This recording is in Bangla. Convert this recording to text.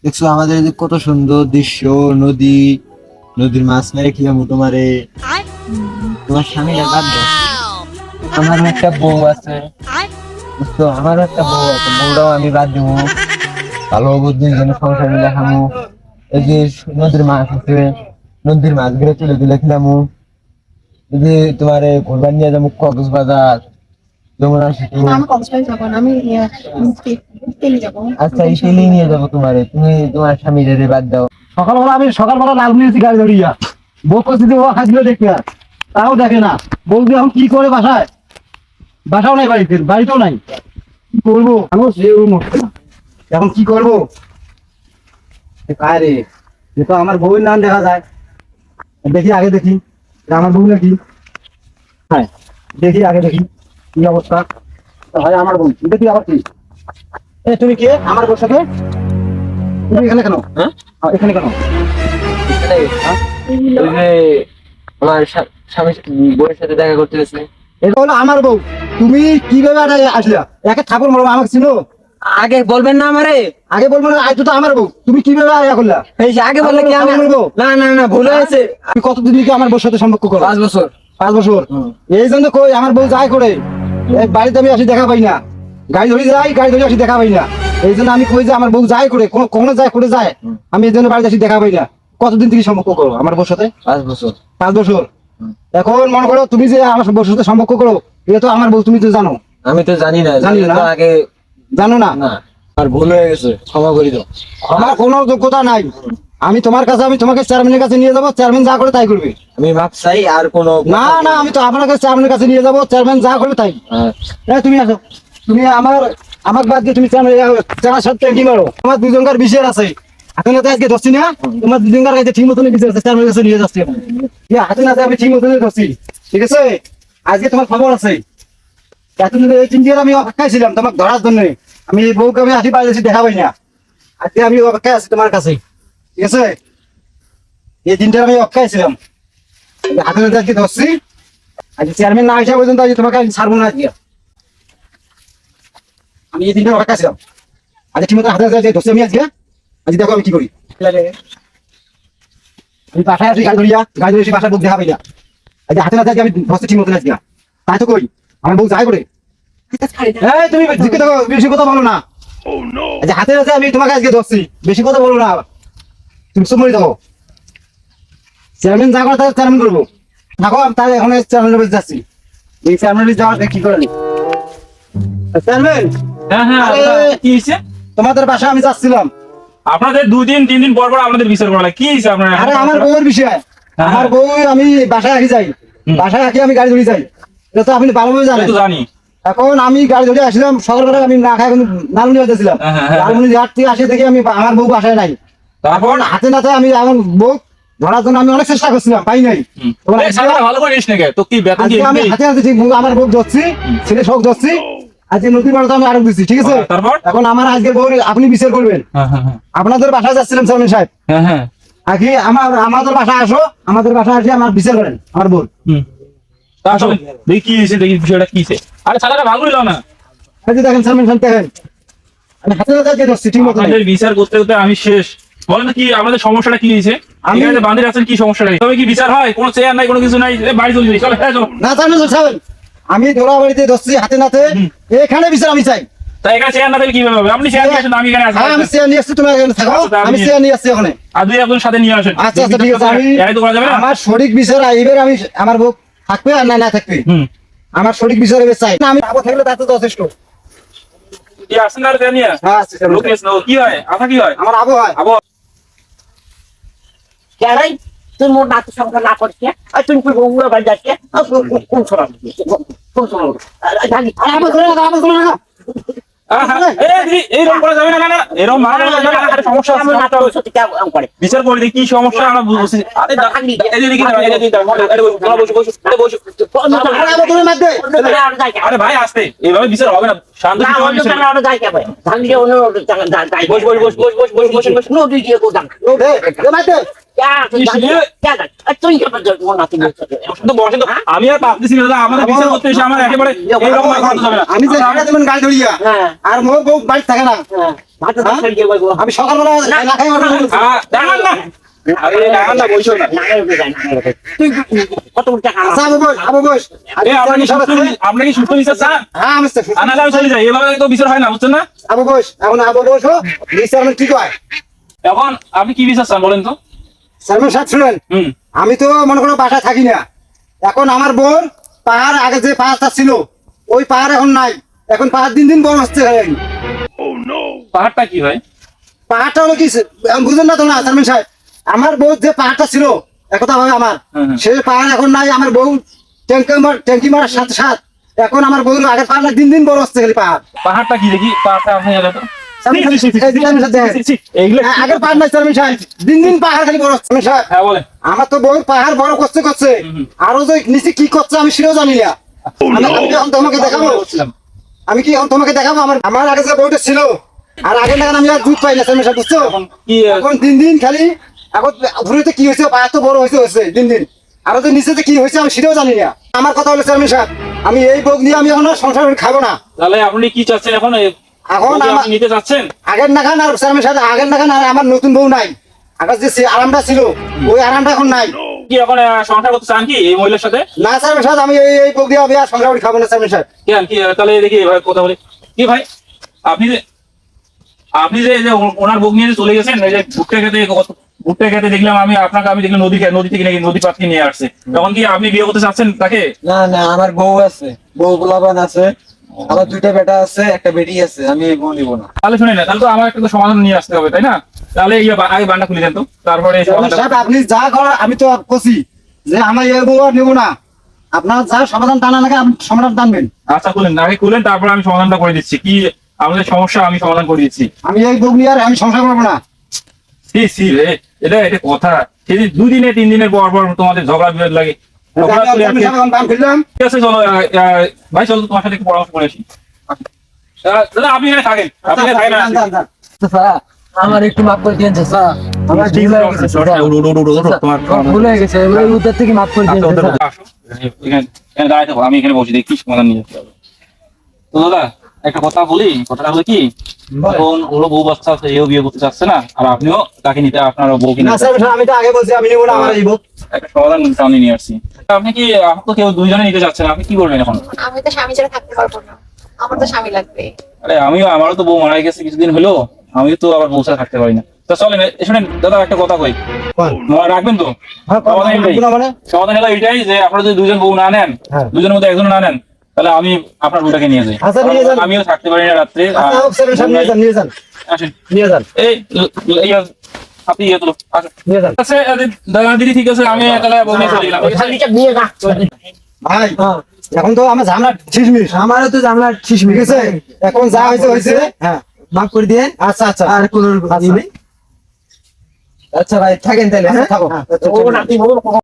দেখছো আমাদের এই যে কত সুন্দর দৃশ্য, নদী, নদীর মাছ মেরে খেলাম তোমারে। তোমার স্বামীরা বাদ দাও, আমারও একটা বউ আছে, বুঝছো? আমারও একটা বউ আছে, বউটাও আমি বাদ দেবো। ভালো বুদ্ধি যেন সংসার মিলে খামু। এই যে নদীর মাছ আছে, নদীর মাছ গুলো তুলে তুলে খেলামু। এই যে তোমার ঘুরবার নিয়ে যাবো কক্সবাজার, যমুনা সেতু। আমি কক্সবাজার যাবো না, আমি তেলে যাবো। আচ্ছা, এই তেলেই নিয়ে যাবো তোমারে। তুমি তোমার স্বামী যদি বাদ দাও। সকালবেলা লাল নিয়েছি গাড়ি ধরিয়া, বউ করছি যে ও খাইছিল দেখতে, তাও দেখে না। বলছি এখন কি করে বাসায়, বাসাও নাই, বাড়িতে বাড়িতেও নাই, কি করবো? আমিও সেও নড়ছে না, এখন কি করবো? কারে যে তো আমার বউয়ের নাম দেখা যায়, দেখি আগে দেখি যে আমার বউ নাকি। হ্যাঁ, দেখি আগে দেখি কি অবস্থা। হয় আমার বউ, দেখি আবার কি। তুমি কে? আমার বউর সাথে তুমি এখানে কেন? হ্যাঁ, এখানে কেন? এখানে, ওই যে আমার স্বামীর বউয়ের সাথে দেখা করতে গেছে। এটা হলো আমার বউ, তুমি কিভাবে আসলা? একে ঠাকুর মরম আমাকে চিনো? আগে বলবেন না আমারে? আগে বলবো না, আজ তো আমার বউ, তুমি কিভাবে আয়া করলা? এই যে আগে বললে কি আমি? আমার বউ? না না না, ভুল হয়েছে। তুমি কতদিন থেকে আমার বউর সাথে সম্পর্ক করো? 5 বছর। 5 বছর। এই জন্য কই আমার বউ যায় করে, এই বাড়িতে আমি আসি দেখা পাই না, গাড়ি ধরে যাই, গাড়ি ধরে আসি দেখা পাই না। এই জন্য আমি কই যে আমার বউ যায় করে, কখনো যায় করে যায়, আমি এই জন্য বাড়িতে আসি দেখা পাই না। কতদিন থেকে সম্পর্ক করো আমার বউর সাথে? 5 বছর। 5 বছর। এখন মনে করো তুমি যে আমার বউর সাথে সম্পর্ক করো, এটা তো আমার বউ, তুমি তো জানো। আমি তো জানি না, জানি না? তো আগে জানো না? না, আর ভুল হয়ে গেছে, ক্ষমা করে দাও। আমার কোনো যোগ্যতা নাই। আমি তোমার কাছে, আমি তোমাকে চেয়ারম্যানের কাছে নিয়ে যাবো, চেয়ারম্যান যা করে তাই করবে। আমি মাপ চাই, আর কোনো না না, আমি তো আপনার কাছে চেয়ারম্যানের কাছে নিয়ে যাবো, চেয়ারম্যান যা করবে তাই। তুমি আসো, তুমি আমার বাদ দিয়ে তুমি চেয়ারম্যানের সাথে কি মারো? তোমার দুজনকার বিষয় আছে, এখন তো আজকে ধরছি না, তোমার দুজনকার কাছে ঠিক মতনই বিষয় আছে, চেয়ারম্যানের কাছে নিয়ে যাচ্ছি। হাতে নাতে আমি ঠিক মতনই ধরছি, ঠিক আছে? আজকে তোমার খবর আছে। এতদিন এই 3 দিন আমি অপেক্ষায় ছিলাম তোমাকে ধরার জন্য। আমি এই বউকে আমি আসি বাইরে দেখা পাই না, আজকে আমি অপেক্ষায় আছি তোমার কাছে, ঠিক আছে? এই দিনটা আমি অপেক্ষায় ছিলাম, হাতে নাতে আজকে ধরছি। আজকে চেয়ারম্যান না আসা পর্যন্ত আজকে তোমাকে আমি ছাড়বো না। আজকে আমি এই দিনটা অপেক্ষা ছিলাম, আজকে ঠিক মতো হাতে নাতে ধরছি আমি আজকে। আজকে দেখো আমি কি করি। আমি বাসায় আসি গাড়ি ধরিয়া, গাড়ি ধরে বাসায় বউ দেখা পাই না। আজকে হাতে নাতে আজকে আমি ধরছি ঠিক মতো আজকে। তাই তো কই আমার বউ যায় করে। এই তুমি জিজ্ঞেস দেখো, বেশি কথা বলো না। আচ্ছা, হাতে নাতে আমি তোমাকে আজকে ধরছি, বেশি কথা বলো না, তুমি চুপ মরে থাকো। চেয়ারম্যান যা করে তাহলে চেয়ারম্যান করবো। দেখো আমি তাহলে এখন চেয়ারম্যানের কাছে যাচ্ছি, এই চেয়ারম্যানের যাওয়ার কি করে নি। চেয়ারম্যান, হ্যাঁ হ্যাঁ, আরে, কি হয়েছে? তোমাদের বাসায় আমি যাচ্ছিলাম। আপনাদের 2 দিন 3 দিন পর পর আপনাদের বিচার করা লাগে, কি হয়েছে আপনার? আরে আমার বউয়ের বিষয়, আমার বউ, আমি বাসায় আসি যাই, বাসায় আসি আমি গাড়ি ধরে যাই, এটা তো আপনি ভালোভাবে জানেন। তো জানি। এখন আমি গাড়ি ধরে আসলাম সকালবেলা, আমি না খাই লালমনি যাচ্ছিলাম, হ্যাঁ, হ্যাঁ, হ্যাঁ। লালমনি হাট থেকে আসে দেখি আমি আমার বউ বাসায় নাই। তারপর হাতে নাতে আমি আমার বউ ধরার জন্য আমি অনেক চেষ্টা করছিলাম, পাই নাই। তখন এই সালাটা ভালো করে নিস না কে? তো কি বেতন আজকে দিয়ে আমি হাতে নাতে ঠিক আমার বউ ধরছি, ছেলে শোক ধরছি, আজকে নদীর পাড়ে আমি আরো দিচ্ছি, ঠিক আছে? তারপর? এখন আমার আজকে বউ আপনি বিচার করবেন। হ্যাঁ হ্যাঁ হ্যাঁ আপনাদের বাসায় যাচ্ছিলাম চেয়ারম্যান সাহেব, হ্যাঁ হ্যাঁ। আগে আমাদের বাসায় আসো, আমাদের বাসায় আসে আমার বিচার করেন আমার বউ। তারপরে দেখি কি হয়েছে, দেখি বিষয়টা কি হয়েছে। আরে সালাটা ভালো হইলো না। এই যে দেখেন চেয়ারম্যান সাহেব, দেখেন আমি হাতে নাতে আজকে ধরছি ঠিক মতো। আপনাদের বিচার করতে করতে আমি শেষ। বলেন তো কি আমাদের সমস্যাটা কি হয়েছে? আমি- এখানে বাঁধে আছেন, কি সমস্যাটা? তবে কি বিচার হয়? কোনো চেয়ার নাই, কোনো কিছু নাই, এ বাড়ি চলে যাই, চলো হ্যাঁ চলো। না চেয়ারম্যান সাহেব, আমি ধরা বাড়িতে ধরছি হাতে নাতে, এখানে বিচার আমি চাই। তাই এখানে চেয়ার না থাকলে কিভাবে হবে? আপনি চেয়ার নিয়ে আসেন, আমি এখানে হ্যাঁ, আমি আসি। চেয়ার নিয়ে আসছি, তুমি এখানে থাকো, আচ্ছা, আমি চেয়ার নিয়ে আসছি ওখানে। আর 2 একজন সাথে নিয়ে আসেন। আচ্ছা আচ্ছা, ঠিক আছে। আমি একাই তো করা যাবে না। আমার সঠিক বিচার এবার আমি, আমার বউ থাকবে আর না থাকবে, আমার সঠিক বিচার এবার চাই। না, আমি আবু থাকলে তাতে যথেষ্ট। কি আসেন আর চেয়ার নিয়ে? হ্যাঁ, আসছি, চেয়ারম্যান লোক নিয়েছেন, ও কি হয়? আশা কি হয়? সাহেব। আমার আবু হয়। আবু কেরাই তুই মোর নাতি সংখ্যা না করছে আর তুমি কই বগুড়া বাড়ি যাচ্ছে কোন সরা কোন সরা জানি আবু ধরে রাখো, আবু ধরে রাখো। এইরকম করা যাবে না, না না এরকম মারা যাবে না, একটা সমস্যা আছে, আমার নাতি সত্যি কেমন করে বিচার করে দেখি কি সমস্যা আমরা বুঝছি। আরে এই যে দেখি না, এই যে দেখি না, আরে বসো বসো বসো বসো। আরে আবু ধরে মারতে। আরে ভাই আসতে, এইভাবে বিচার হবে না, শান্ত না চিত্তে অন্য বিচার। জায়গায় আরো যাই কেবে ধান দিয়ে অন্য জায়গায় যাই বস বস বস বস বস বস বস বস। নদী দিয়ে কোদাম ও দে, দে মারতে। তুই কেমন মোর নাতি নিয়ে চলে তো বসে তো আমি আর পারতেছি না দাদা, আমাদের বিচার করতে এসে আমার একেবারে এইরকম আর করা যাবে না। আমি যে টাকা দেবেন গাড়ি ধরিয়া হ্যাঁ আর মোর বউ বাড়ি থাকে না, হ্যাঁ ভাত দাও দিয়ে বলবো আমি সকালবেলা না খাই অর্ডার করছি। দাঁড়ান না, আরে দাঁড়ান না, বসো না। তুই কত টাকা আচ্ছা আবু বস আপনার কি সুস্থ বিচার চান? হ্যাঁ আমি আনালে আমি চলে যাই, এভাবে তো বিচার হয় না, বুঝছেন না? আবু বস এখন আবু বস চেয়ারম্যান কি কয়? এখন আপনি কি বিচার চান বলেন তো? চেয়ারম্যান সাহেব শুনেন, হুম, আমি তো মনে করো বাসায় থাকি না, এখন আমার বোন পাহাড় আগে যে পাহাড়টা ছিল ওই পাহাড় এখন নাই, এখন পাহাড় দিন দিন বড় হচ্ছে। পাহাড়টা কি হয়? পাহাড়টা হলো কি বুঝলেন না তো না চেয়ারম্যান সাহেব, আমার বউ যে পাহাড়টা ছিল একথা ভাবে আমার হুম। সেই পাহাড় এখন নাই, আমার বউ ট্যাঙ্কি মারার সাথে সাথ এখন আমার বউ আগের পাহাড়টা দিন দিন বড় হচ্ছে খালি পাহাড়। পাহাড়টা কি দেখি, পাহাড়টা আপনি জানেন তো? এইগুলো আগের পাহাড় নাই চেয়ারম্যান সাহেব, দিন দিন পাহাড় খালি বড় হচ্ছে। চেয়ারম্যান সাহেব হ্যাঁ বলেন। আমার তো বউ পাহাড় বড় করছে আরো যে নিচে কি করছে আমি সেটাও জানি না। আমি কি এখন তোমাকে দেখাবো? আমি কি এখন তোমাকে দেখাবো? আমার আগে যে বউটা ছিল আর আগে না আমি আর দুধ পাই না চেয়ারম্যান সাহেব, বুঝছো? এখন কি এখন দিন দিন খালি এখন ঘুরেতে কি হয়েছে পাহাড় তো বড় হয়েছে দিন দিন, আরো যে নিচেতে কি হয়েছে আমি সেটাও জানি না। আমার কথা হলো চেয়ারম্যান সাহেব, আমি এই বউ নিয়ে আমি এখন আর সংসার করে খাবো না। তাহলে আপনি কি চাচ্ছেন এখন? এখন বউকে আমার আপনি নিতে চাচ্ছেন? আগের নাখান আর চেয়ারম্যান সাহেব আগের নাখান আর আমার নতুন বউ নাই, আগের যে আরামটা ছিল ওই আরামটা এখন নাই। কি এখন সংসার করতে চান কি এই মহিলার সাথে? না চেয়ারম্যান সাহেব আমি এই বউ দিয়ে আমি আর সংসার করে খাবো না চেয়ারম্যান সাহেব। কেন কি তাহলে দেখি এবার কথা বলি কি ভাই, আপনি যে এই যে ওনার বউ নিয়ে যে চলে গেছেন, এই যে ভুট্টা খেতে দেখলাম আমি আপনাকে, আমি দেখলাম নদী থেকে নাকি নদী পাত নিয়ে আসছে, তখন কি আপনি বিয়ে করতে চাচ্ছেন তাকে? না না, আমার বউ আছে, বউ গোলাবান আছে, আমার দুইটা বেটা আছে, একটা বেটি আছে, আমি এই বউ নিব না। তাহলে শুনে না, তাহলে তো আমার একটা তো সমাধান নিয়ে আসতে হবে তাই না? তাহলে আগে বান্ডা খুলে দেন তো, তারপরে এই চেয়ারম্যান সমাধানটা- সাহেব আপনি যা করার আমি তো কছি যে আমার এই বউ আর নেব না, আপনার যা সমাধান টানা লাগে আপনি সমাধান টানবেন। আচ্ছা খুলেন, আগে খুলেন, তারপরে আমি সমাধানটা করে দিচ্ছি, কি আমাদের সমস্যা আমি সমাধান করে দিচ্ছি। আমি এই বউ নিয়ে আর আমি সংসার করবো না। সি রে, এটা কথা, সেদিন 2 দিনে 3 দিনের পর পর তোমাদের ঝগড়া বিরোধ লাগে। ঝগড়া করে চেয়ারম্যান আজকে- সাহেব এখন দাম ফেললাম। ঠিক আছে চলো, ভাই চলো তোমার সাথে একটু পরামর্শ করে আসি। দাদা আপনি এখানে থাকেন, আপনি এখানে থাকেন না। যান, যান। আমার একটু মাফ করে দিয়েন চাচা, আমার ঠিক ভুল আছে, হয়ে গেছে ওঠো, চাচা। ওঠো, ওঠো, ওঠো, ওঠো, তোমার আমার ভুল হয়ে গেছে, ওই উদ্ধার থেকে মাফ করে দিয়েন আচ্ছা, ওদের চাচা। মধ্যে আসো। এখানে দাঁড়াই থাকো, আমি এখানে বসে দেখি সমাধান নিয়ে যেতে হবে। তো দাদা একটা কথা বলি, কথাটা হলো কি, এখন ওরও বউ বাচ্চা আছে, এও বিয়ে করতে চাচ্ছে না, আর আপনিও তাকে নিতে, আপনার বউকে না নিতে চেয়ারম্যান সাহেব আমি তো আগে বলছি আমি নেব না আমার এই বউ। একটা সমাধান সামনে নিয়ে আসছি। আপনি কি, আপনি তো কেউ দুইজনে নিতে চাচ্ছেন, আপনি কি করবেন এখন? আমি তো স্বামী ছাড়া থাকতে পারবো না, আমার তো স্বামী লাগবে। আরে আমারও তো বউ মারা গেছে কিছুদিন হলো, আমি তো আবার বউ ছাড়া থাকতে পারি না। তো চলেন, শোনেন দাদা একটা কথা কই, মনে রাখবেন তো? হ্যাঁ, সমাধান এটাই। না মানে সমাধান হলো এটাই যে আপনারা যদি দুজন বউ না নেন, হ্যাঁ। দুজনের মধ্যে একজন না নেন, তাহলে আমি আপনার বউটাকে নিয়ে যাই। আচ্ছা, নিয়ে যান। আমিও থাকতে পারি না রাত্রে। আচ্ছা চেয়ারম্যান সাহেব নিয়ে যান, নিয়ে যান, আসেন, নিয়ে যান, আপনি ইয়ে তুলো, আসেন। নিয়ে যান। আচ্ছা দাদা দিদি ঠিক আছে, আমি তাহলে বউ নিয়ে চলে গেলাম। খালিটা নিয়ে যা ভাই এখন তো আমার ঝামেলা ছিসমিস আমারও তো জানলা ঠিক ছিসমিস আছে, এখন যা হয়েছে হয়েছে। হ্যাঁ মাফ করে দিয়েন। আচ্ছা আচ্ছা আর কোনো আচ্ছা। আচ্ছা ভাই থাকেন তাহলে, হ্যাঁ থাকো। ও নাতি বউ